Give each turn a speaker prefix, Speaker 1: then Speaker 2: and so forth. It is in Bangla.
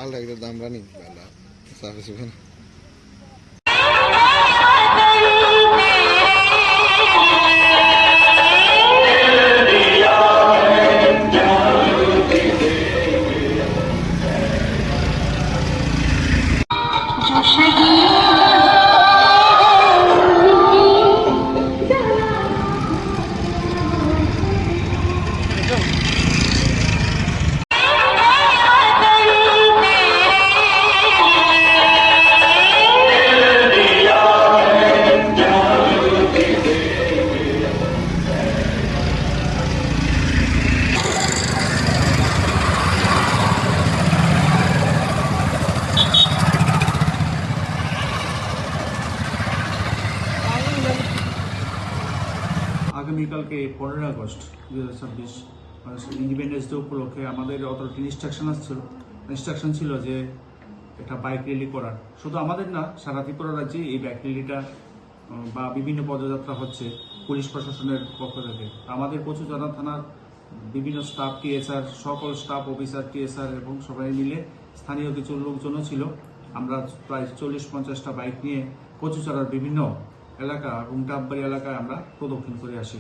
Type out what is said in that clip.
Speaker 1: পাল্টা একটু দাম রানি সাফে শুভেন
Speaker 2: আগামীকালকে 15 আগস্ট 2026 ইন্ডিপেন্ডেন্স ডে উপলক্ষে আমাদের অথরিটি ইনস্ট্রাকশন ছিল যে একটা বাইক র্যালি করার। শুধু আমাদের না, সারা ত্রিপুরা রাজ্যে এই বাইক র্যালিটা বা বিভিন্ন পদযাত্রা হচ্ছে পুলিশ প্রশাসনের পক্ষ থেকে। আমাদের কচুজানা থানার বিভিন্ন স্টাফ, টিএসআর, সকল স্টাফ অফিসার, টিএসআর এবং সবাই মিলে স্থানীয় কিছু লোকজনও ছিল। আমরা প্রায় 40-50টা বাইক নিয়ে কচুচারার বিভিন্ন এলাকা এবং ডাববাড়ি এলাকায় আমরা প্রদক্ষিণ করে আসি।